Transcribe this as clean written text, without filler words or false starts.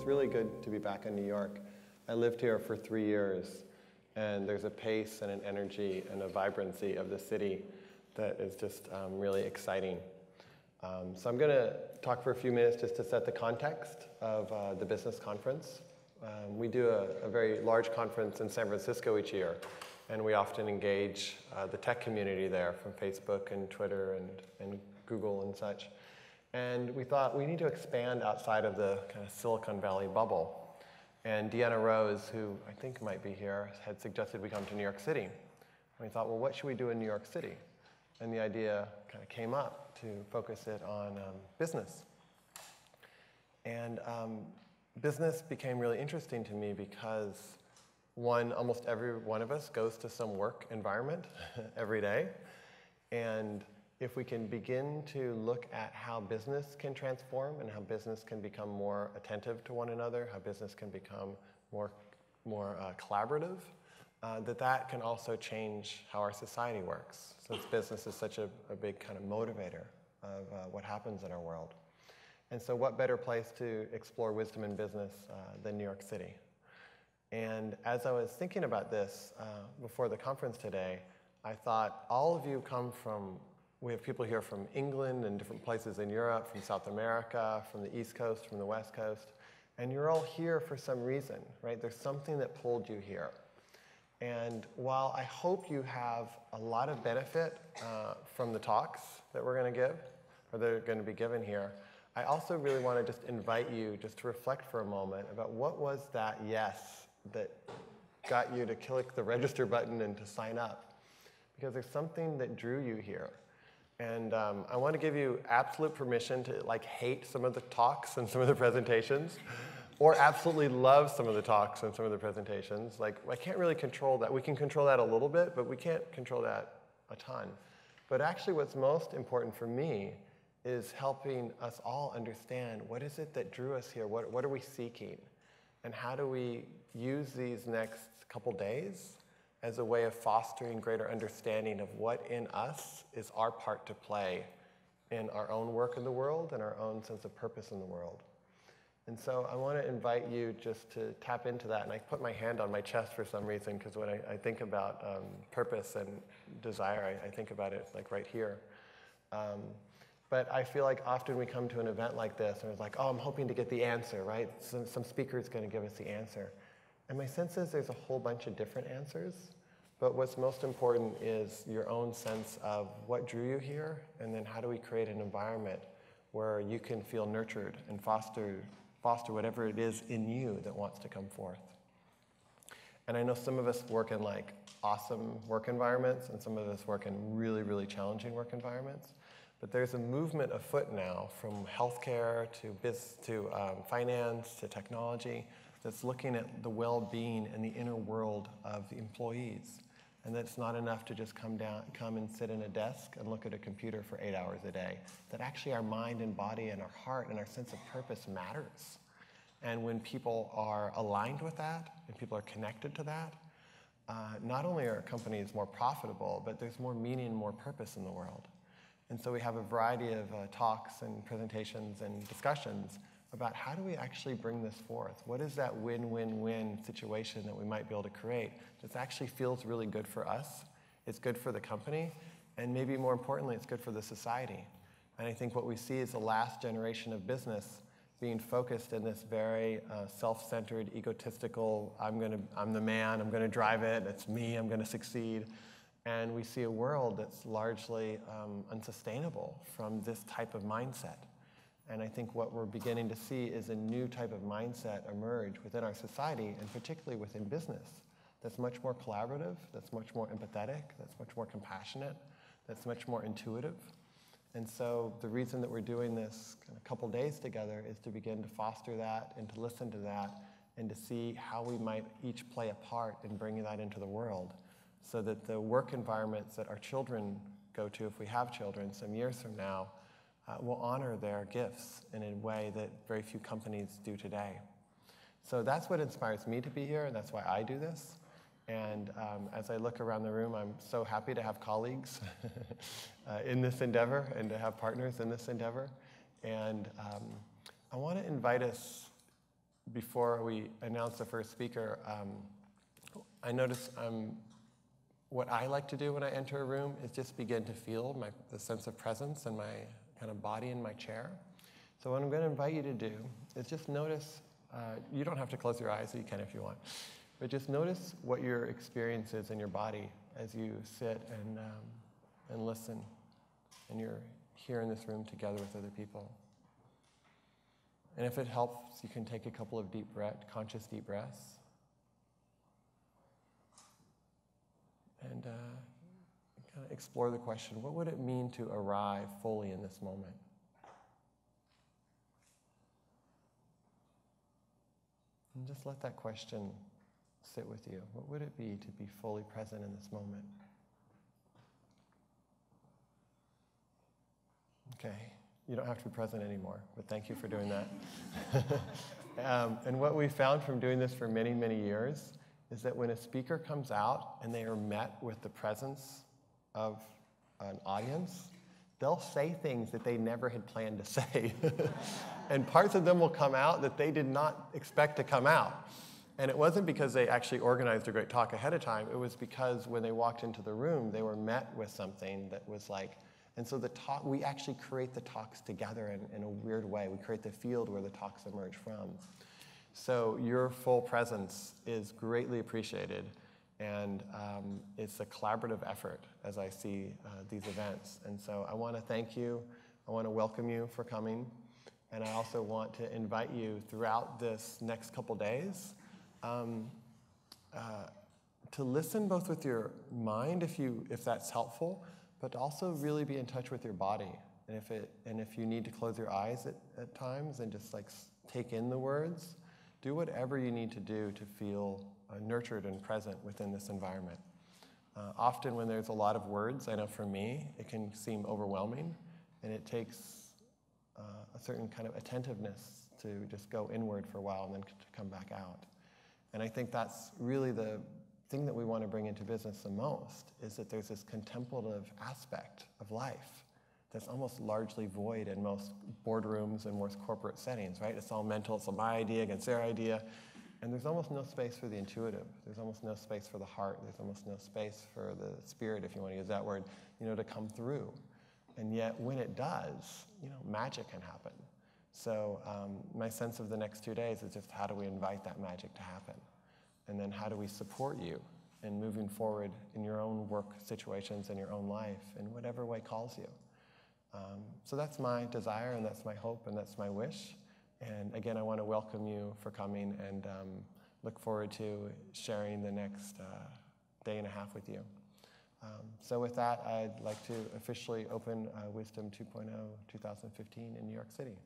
really good to be back in New York. I lived here for 3 years, and there's a pace and an energy and a vibrancy of the city that is just really exciting. So I'm going to talk for a few minutes just to set the context of the business conference. We do a very large conference in San Francisco each year, and we often engage the tech community there from Facebook and Twitter and Google and such. And we thought we need to expand outside of the kind of Silicon Valley bubble. And Deanna Rose, who I think might be here, had suggested we come to New York City. And we thought, well, what should we do in New York City? And the idea kind of came up to focus it on business. And business became really interesting to me because, one, almost every one of us goes to some work environment every day. And if we can begin to look at how business can transform and how business can become more attentive to one another, how business can become more collaborative, that can also change how our society works. Since business is such a big kind of motivator of what happens in our world. And so what better place to explore wisdom in business than New York City? And as I was thinking about this before the conference today, I thought all of you come from, we have people here from England and different places in Europe, from South America, from the East Coast, from the West Coast, and you're all here for some reason, right? There's something that pulled you here. And while I hope you have a lot of benefit from the talks that we're going to give, or that are going to be given here, I also really want to just invite you just to reflect for a moment about what was that yes that got you to click the register button and to sign up. Because there's something that drew you here. And I want to give you absolute permission to hate some of the talks and some of the presentations, or absolutely love some of the talks and some of the presentations. I can't really control that. We can control that a little bit, but we can't control that a ton. But actually what's most important for me is helping us all understand what is it that drew us here, what are we seeking, and how do we use these next couple days as a way of fostering greater understanding of what in us is our part to play in our own work in the world and our own sense of purpose in the world. And so I want to invite you just to tap into that. And I put my hand on my chest for some reason, because when I think about purpose and desire, I think about it right here. But I feel like often we come to an event like this, and it's like, oh, I'm hoping to get the answer, right? Some speaker is going to give us the answer. And my sense is there's a whole bunch of different answers, but what's most important is your own sense of what drew you here, and then how do we create an environment where you can feel nurtured and foster whatever it is in you that wants to come forth. And I know some of us work in awesome work environments, and some of us work in really, really challenging work environments. But there's a movement afoot now from healthcare to finance to technology that's looking at the well-being and the inner world of the employees. And that it's not enough to just come and sit in a desk and look at a computer for 8 hours a day. That actually our mind and body and our heart and our sense of purpose matters. And when people are aligned with that, and people are connected to that, not only are companies more profitable, but there's more meaning and more purpose in the world. And so we have a variety of talks and presentations and discussions about how do we actually bring this forth? What is that win-win-win situation that we might be able to create that actually feels really good for us, it's good for the company, and maybe more importantly, it's good for the society. And I think what we see is the last generation of business being focused in this very self-centered, egotistical, I'm the man, I'm going to drive it, it's me, I'm going to succeed. And we see a world that's largely unsustainable from this type of mindset. And I think what we're beginning to see is a new type of mindset emerge within our society, and particularly within business, that's much more collaborative, that's much more empathetic, that's much more compassionate, that's much more intuitive. And so the reason that we're doing this a couple days together is to begin to foster that and to listen to that and to see how we might each play a part in bringing that into the world, so that the work environments that our children go to, if we have children some years from now, will honor their gifts in a way that very few companies do today. So that's what inspires me to be here, and that's why I do this. And as I look around the room, I'm so happy to have colleagues in this endeavor and to have partners in this endeavor. And I want to invite us before we announce the first speaker, I notice what I like to do when I enter a room is just begin to feel the sense of presence in my kind of body in my chair. So what I'm going to invite you to do is just notice, you don't have to close your eyes, you can if you want, but just notice what your experience is in your body as you sit and listen, and you're here in this room together with other people. And if it helps, you can take a couple of conscious deep breaths. And kind of explore the question, what would it mean to arrive fully in this moment? And just let that question sit with you. What would it be to be fully present in this moment? Okay, you don't have to be present anymore, but thank you for doing that. And what we found from doing this for many, many years is that when a speaker comes out and they are met with the presence of an audience, they'll say things that they never had planned to say. And parts of them will come out that they did not expect to come out. And it wasn't because they actually organized a great talk ahead of time. It was because when they walked into the room, they were met with something that was like, and so we actually create the talks together in a weird way. We create the field where the talks emerge from. So your full presence is greatly appreciated, and it's a collaborative effort as I see these events. And so I want to thank you. I want to welcome you for coming. And I also want to invite you throughout this next couple days to listen both with your mind, if that's helpful, but to also really be in touch with your body. And if you need to close your eyes at times and just like take in the words, do whatever you need to do to feel nurtured and present within this environment. Often when there's a lot of words, I know for me, it can seem overwhelming, and it takes a certain kind of attentiveness to just go inward for a while and then to come back out. And I think that's really the thing that we want to bring into business the most, is that there's this contemplative aspect of life that's almost largely void in most boardrooms and most corporate settings, right? It's all mental, it's my idea against their idea, and there's almost no space for the intuitive. There's almost no space for the heart. There's almost no space for the spirit, if you want to use that word, to come through. And yet, when it does, magic can happen. So my sense of the next 2 days is just how do we invite that magic to happen? And then how do we support you in moving forward in your own work situations, in your own life, in whatever way calls you. So that's my desire, and that's my hope, and that's my wish. And again, I want to welcome you for coming, and look forward to sharing the next day and a half with you. So with that, I'd like to officially open Wisdom 2.0 2015 in New York City.